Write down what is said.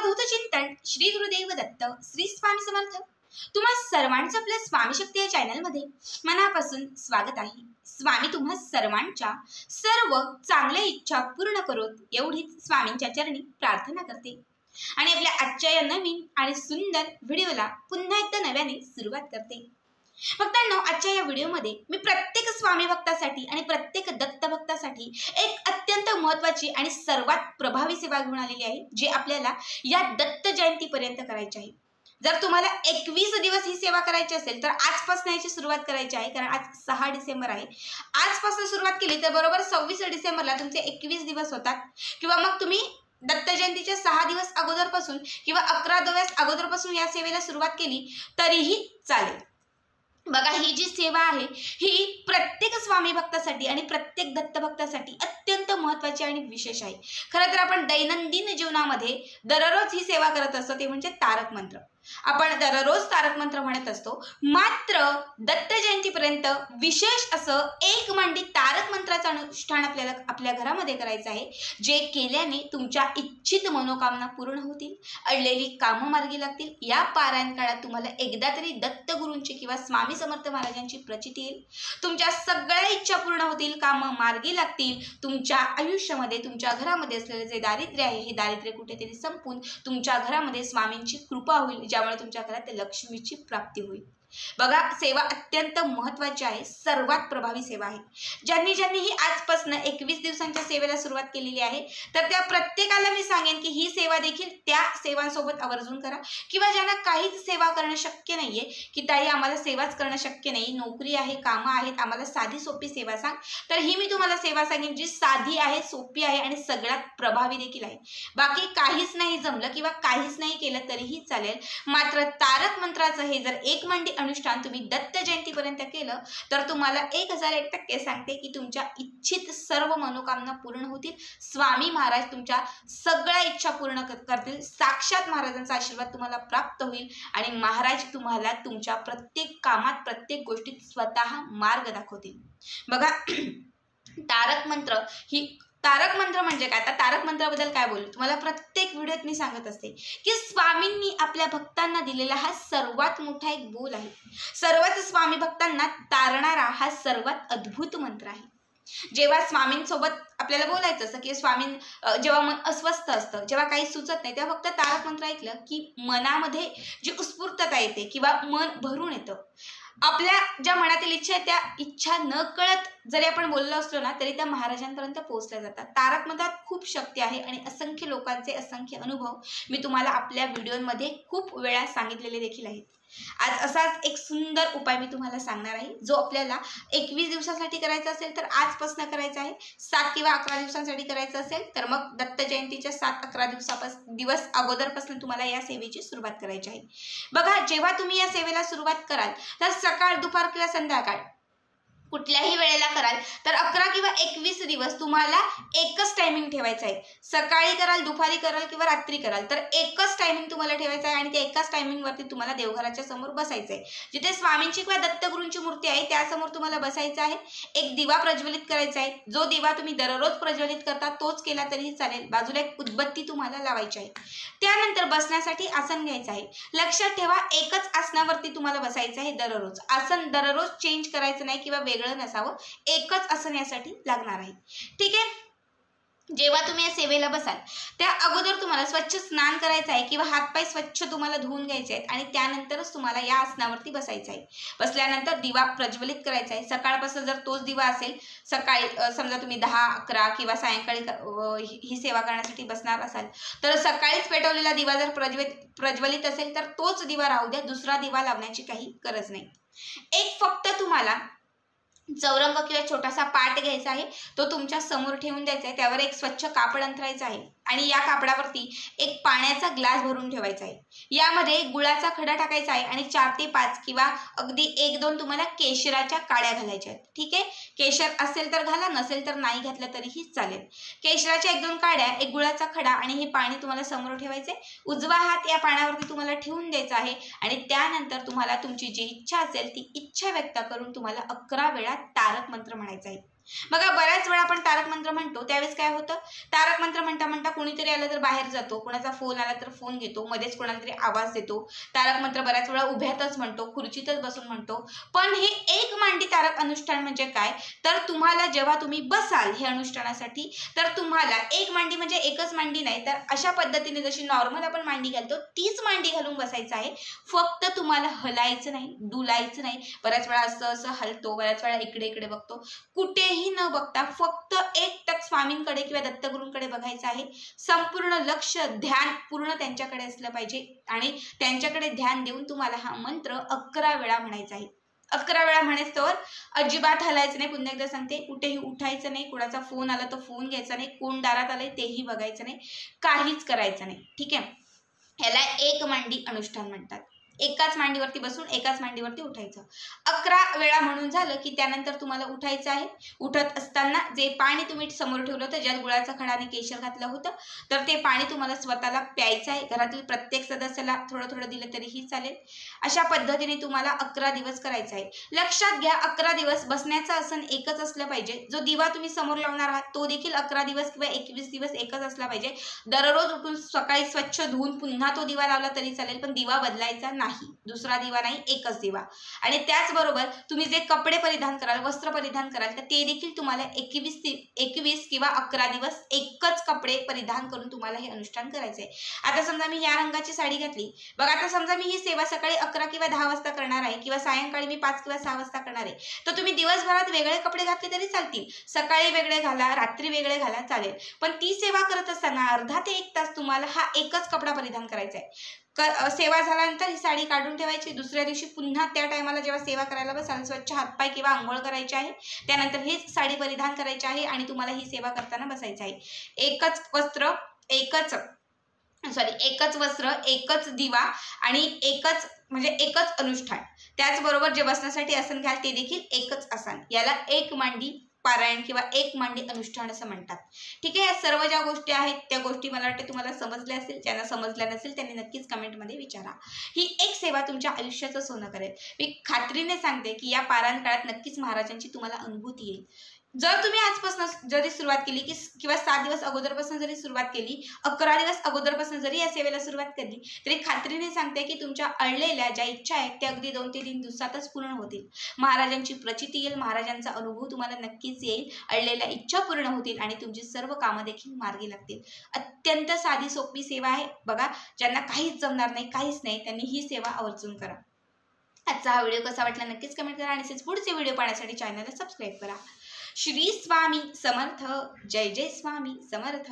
अवधूत चिंतन श्री गुरुदेव दत्त श्री स्वामी समर्थ। तुम्हा सर्वांचं आपल्या स्वामी शक्ती या चॅनल मध्ये मनापासून स्वागत आहे। स्वामी तुम्हा सर्वांच्या सर्व चांगल्या इच्छा पूर्ण करोत एवढीच स्वामींच्या चरणी प्रार्थना करते आणि आपल्या आजच्या या नवीन आणि सुंदर व्हिडिओला पुन्हा एकदा नव्याने सुरुवात करते। भक्तांनो, आजच्या या व्हिडिओमध्ये मी प्रत्येक स्वामी भक्तासाठी आणि प्रत्येक दत्त भक्तासाठी एक अत्यंत महत्त्वाची आणि सर्वात प्रभावी सेवा घेऊन आलेली आहे, जी आपल्याला या दत्त जयंतीपर्यंत करायची आहे। जर तुम्हाला 21 दिवस ही सेवा करायची असेल तर आजपासून याची सुरुवात करायची आहे, कारण आज 6 डिसेंबर आहे। आजपासून सुरुवात केली तर बरोबर 26 डिसेंबरला तुमचे 21 दिवस होतात, किंवा मग तुम्ही दत्त जयंतीच्या 6 दिवस अगोदरपासून किंवा 11 दिवस अगोदरपासून या सेवेला सुरुवात केली तरीही चालेल। बघा, ही जी सेवा आहे ही प्रत्येक स्वामी भक्तासाठी आणि प्रत्येक दत्त भक्तासाठी अत्यंत महत्त्वाची आणि विशेष आहे। खरं तर आपण दैनंदिन जीवनामध्ये दररोज ही सेवा करत असतो, ते म्हणजे तारक मंत्र। आपण दररोज तारक मंत्र म्हणत असतो, मात्र दत्त जयंतीपर्यंत विशेष असं एक मांडी तारक मंत्राचं अनुष्ठान आपल्याला आपल्या घरामध्ये करायचं आहे, जे केल्याने तुमच्या इच्छित मनोकामना पूर्ण होतील, अडलेली कामं मार्गी लागतील। या पारायण काळात तुम्हाला एकदा तरी दत्त गुरूंची किंवा स्वामी समर्थ महाराजांची प्रचिती येईल, तुमच्या सगळ्या इच्छा पूर्ण होतील, कामं मार्गी लागतील। तुमच्या आयुष्यामध्ये तुमच्या घरामध्ये असलेले जे दारिद्र्य आहे हे दारिद्र्य कुठेतरी संपून तुमच्या घरामध्ये स्वामींची कृपा होईल, ज्यामुळे तुमच्या घरात लक्ष्मीची प्राप्ती होईल। बघा, सेवा अत्यंत महत्त्वाची आहे, सर्वात प्रभावी सेवा आहे। ज्यांनी ही आजपासून 21 दिवसांच्या सेवेला सुरुवात केलेली आहे तर त्या प्रत्येकाला मी सांगेन की ही सेवा देखील त्या सेवांसोबत आवर्जून करा, किंवा ज्यांना काहीच सेवा करणं शक्य नाहीये की ताई आम्हाला सेवाच करणं शक्य नाही, नोकरी आहे, कामं आहेत, आम्हाला साधी सोपी सेवा सांग, तर ही मी तुम्हाला सेवा सांगेन जी साधी आहे, सोपी आहे आणि सगळ्यात प्रभावी देखील आहे। बाकी काहीच नाही जमलं किंवा काहीच नाही केलं तरीही चालेल, मात्र तारक मंत्राचं हे जर एक मांडी अनुष्ठान तुम्ही दत्त जयंतीपर्यंत केलं तर तुम्हाला 1001% सांगते की तुमच्या इच्छित सर्व मनोकामना पूर्ण होतील। स्वामी महाराज तुमच्या सगळ्या इच्छा पूर्ण करतील, साक्षात महाराजांचा आशीर्वाद तुम्हाला प्राप्त होईल आणि महाराज तुम्हाला तुमच्या प्रत्येक कामात प्रत्येक गोष्टीत स्वतः मार्ग दाखवतील। बघा, तारक मंत्र म्हणजे काय? आता तारक मंत्राबद्दल काय बोलू, तुम्हाला प्रत्येक व्हिडिओत मी सांगत असते की स्वामींनी आपल्या भक्तांना दिलेला हा सर्वात मोठा एक बोल आहे, सर्वच स्वामी भक्तांना तारणारा हा सर्वात अद्भुत मंत्र आहे। जेव्हा स्वामींसोबत आपल्याला बोलायचं असतं की जेव्हा मन अस्वस्थ असतं, जेव्हा काही सुचत नाही, तेव्हा फक्त तारक मंत्र ऐकलं की मनामध्ये जी उत्स्फूर्तता येते किंवा मन भरून येतं। आपल्या ज्या मनातील इच्छा आहे त्या इच्छा न कळत जरी आपण बोललो असलो ना तरी त्या महाराजांपर्यंत पोहोचल्या जातात। तारक मंत्रात खूप शक्ती आहे आणि असंख्य लोकांचे असंख्य अनुभव मी तुम्हाला आपल्या व्हिडिओमध्ये खूप वेळा सांगितलेले देखील आहेत। आज असाच एक सुंदर उपाय मी तुम्हाला सांगणार आहे, जो आपल्याला 21 दिवसासाठी करायचा असेल तर आजपासून करायचा आहे, 7 किंवा 11 दिवसांसाठी करायचं असेल तर मग दत्त जयंतीच्या 7-11 दिवस अगोदरपासून तुम्हाला या सेवेची सुरुवात करायची आहे। बघा, जेव्हा तुम्ही या सेवेला सुरुवात कराल तर सकाळ, दुपार किंवा संध्याकाळ कुठल्याही वेळेला कराल तर 11 किंवा 21 दिवस तुम्हाला एकच टायमिंग ठेवायचं आहे। सकाळी कराल, दुपारी कराल किंवा रात्री कराल तर एकच टायमिंग तुम्हाला ठेवायचं आहे आणि त्या एकाच टायमिंगवरती तुम्हाला देवघराच्या समोर बसायचं आहे। जिथे स्वामींची किंवा दत्तगुरूंची मूर्ती आहे त्यासमोर तुम्हाला बसायचं आहे। एक दिवा प्रज्वलित करायचा आहे, जो दिवा तुम्ही दररोज प्रज्वलित करता तोच केला तरीही चालेल। बाजूला एक उदबत्ती तुम्हाला लावायची आहे। त्यानंतर बसण्यासाठी आसन घ्यायचं आहे। लक्षात ठेवा, एकच आसनावरती तुम्हाला बसायचं आहे दररोज। आसन दररोज चेंज करायचं नाही किंवा वेगळं नसावं, एकच आसन यासाठी लागणार आहे। ठीक आहे, जेव्हा तुम्ही या सेवेला बसाल त्या अगोदर तुम्हाला स्वच्छ स्नान करायचं आहे किंवा हातपाय स्वच्छ तुम्हाला धुवून घ्यायचे आहेत आणि त्यानंतरच तुम्हाला या आसनावरती बसायचं आहे। बसल्यानंतर दिवा प्रज्वलित करायचा आहे। सकाळपासून जर तोच दिवा असेल, सकाळी समजा तुम्ही 10-11 किंवा सायंकाळी ही सेवा करण्यासाठी बसणार असाल तर सकाळीच पेटवलेला दिवा जर प्रज्वलित असेल तर तोच दिवा राहू द्या, दुसरा दिवा लावण्याची काही गरज नाही। एक फक्त तुम्हाला चौरंग किंवा छोटासा पाट घ्यायचा आहे, तो तुमच्या समोर ठेवून द्यायचा आहे। त्यावर एक स्वच्छ कापड अंथरायचं आहे आणि या कापडावरती एक पाण्याचा ग्लास भरून ठेवायचा आहे। यामध्ये गुळाचा खडा टाकायचा आहे आणि 4 ते 5 किंवा अगदी 1-2 तुम्हाला केशराच्या काड्या घालायच्या आहेत। ठीक आहे, केशर असेल तर घाला, नसेल तर नाही घातलं तरीही चालेल। केशराच्या 1-2 काड्या, एक गुळाचा खडा आणि हे पाणी तुम्हाला समोर ठेवायचे। उजवा हात या पाण्यावरती तुम्हाला ठेवून द्यायचा आहे आणि त्यानंतर तुम्हाला तुमची जी इच्छा असेल ती इच्छा व्यक्त करून तुम्हाला 11 वेळा तारक मंत्र म्हणायचा आहे। बघा बऱ्याच वेळा आपण तारक मंत्र म्हणतो त्यावेळेस काय होतं, तारक मंत्र म्हणता म्हणता कोणीतरी आलं तर बाहेर जातो, कोणाचा फोन आला तर फोन घेतो, मध्येच कोणाला तरी आवाज देतो. तारक मंत्र बऱ्याच वेळा उभ्यातच म्हणतो, खुर्चीतच बसून म्हणतो. पण हे एक मांडी तारक अनुष्ठान म्हणजे काय, तर तुम्हाला जेव्हा तुम्ही बसाल हे अनुष्ठानासाठी, तर तुम्हाला एक मांडी म्हणजे एकच मांडी नाही, तर अशा पद्धतीने जशी नॉर्मल आपण मांडी घालतो तीच मांडी घालून बसायचं आहे. फक्त तुम्हाला हलायचं नाही, डुलायचं नाही. बऱ्याच वेळा असं असं हलतो, बऱ्याच वेळा इकडे इकडे बघतो, कुठेही न बघता फक्त एकटक स्वामींकडे किंवा दत्तगुरूंकडे बघायचं आहे. संपूर्ण लक्ष ध्यान पूर्ण त्यांच्याकडे असलं पाहिजे आणि त्यांच्याकडे ध्यान देऊन तुम्हाला हा मंत्र 11 वेळा म्हणायचा आहे. 11 वेळा म्हणायचं, अजिबात हलायचं नाही. पुन्हा एकदा सांगते, कुठेही उठायचं नाही, कुणाचा फोन आला तर फोन घ्यायचा नाही, कोण दारात आलंय तेही बघायचं नाही, काहीच करायचं नाही. ठीक आहे, याला एक मांडी अनुष्ठान म्हणतात. एकाच मांडीवरती बसून एकाच मांडीवरती उठायचं. 11 वेळा म्हणून झालं की त्यानंतर तुम्हाला उठायचं आहे. उठत असताना जे पाणी तुम्ही समोर ठेवलं होतं, ज्यात गुळाचा खडा आणि केशर घातलं होतं, तर ते पाणी तुम्हाला स्वतःला प्यायचं आहे. घरातील प्रत्येक सदस्याला थोडं थोडं दिलं तरीही चालेल. अशा पद्धतीने तुम्हाला 11 दिवस करायचं आहे. लक्षात घ्या, 11 दिवस बसण्याचं आसन एकच असलं पाहिजे. जो दिवा तुम्ही समोर लावणार आहात तो देखील 11 दिवस किंवा 21 दिवस एकच असला पाहिजे. दररोज उठून सकाळी स्वच्छ धुवून पुन्हा तो दिवा लावला तरी चालेल, पण दिवा बदलायचा नाही. दुसरा दिवा नाही, एकच दिवा. आणि त्याचबरोबर तुम्ही जे कपडे परिधान कराल, वस्त्र परिधान कराल, तर ते देखील तुम्हाला 21 किंवा 11 दिवस एकच कपडे परिधान करून तुम्हाला हे अनुष्ठान करायचं आहे. आता समजा मी या रंगाची साडी घातली, बघा आता समजा मी ही सेवा सकाळी 11 किंवा 10 वाजता करणार आहे किंवा सायंकाळी मी 5 किंवा 6 वाजता करणार आहे, तर तुम्ही दिवसभरात वेगळे कपडे घातले तरी चालतील. सकाळी वेगळे घाला, रात्री वेगळे घाला, चालेल. पण ती सेवा करत असताना अर्धा ते 1 तास तुम्हाला हा एकच कपडा परिधान करायचा आहे. सेवा झाल्यानंतर ही साडी काढून ठेवायची. दुसऱ्या दिवशी पुन्हा त्या टायमाला जेव्हा सेवा करायला बसाल, स्वच्छ हातपाय किंवा आंघोळ करायची आहे, त्यानंतर हीच साडी परिधान करायची आहे आणि तुम्हाला ही सेवा करताना बसायचं आहे. एकच वस्त्र, एकच वस्त्र, एकच दिवा आणि एकच अनुष्ठान. त्याचबरोबर जे बसण्यासाठी आसन घ्याल ते देखील एकच आसन. याला एक मांडी पारायण किंवा एक मांडी अनुष्ठान असं म्हणतात. ठीक आहे, या सर्व ज्या गोष्टी आहेत त्या गोष्टी मला वाटतं तुम्हाला समजल्या असतील. ज्यांना समजल्या नसेल त्यांनी नक्कीच कमेंटमध्ये विचारा. ही एक सेवा तुमच्या आयुष्याचं सोनं करेल. मी खात्रीने सांगते की या पारायण काळात नक्कीच महाराजांची तुम्हाला अनुभूती येईल. जर तुम्ही आजपासून जरी सुरुवात केली की किंवा 7 दिवस अगोदरपासून जरी सुरुवात केली, 11 दिवस अगोदरपासून जरी या सेवेला सुरुवात केली, तरी खात्रीने सांगते की तुमच्या अडलेल्या ज्या इच्छा आहेत त्या अगदी 2 ते 3 दिवसातच पूर्ण होतील. महाराजांची प्रचिती येईल, महाराजांचा अनुभव तुम्हाला नक्कीच येईल, अडलेल्या इच्छा पूर्ण होतील आणि तुमची सर्व कामं देखील मार्गी लागतील. अत्यंत साधी सोपी सेवा आहे. बघा, ज्यांना काहीच जमणार नाही, काहीच नाही, त्यांनी ही सेवा आवर्जून करा. आजचा हा व्हिडिओ कसा वाटला नक्कीच कमेंट करा आणि पुढचे व्हिडिओ पाहण्यासाठी चॅनलला सबस्क्राईब करा. श्री स्वामी समर्थ. जय जय स्वामी समर्थ.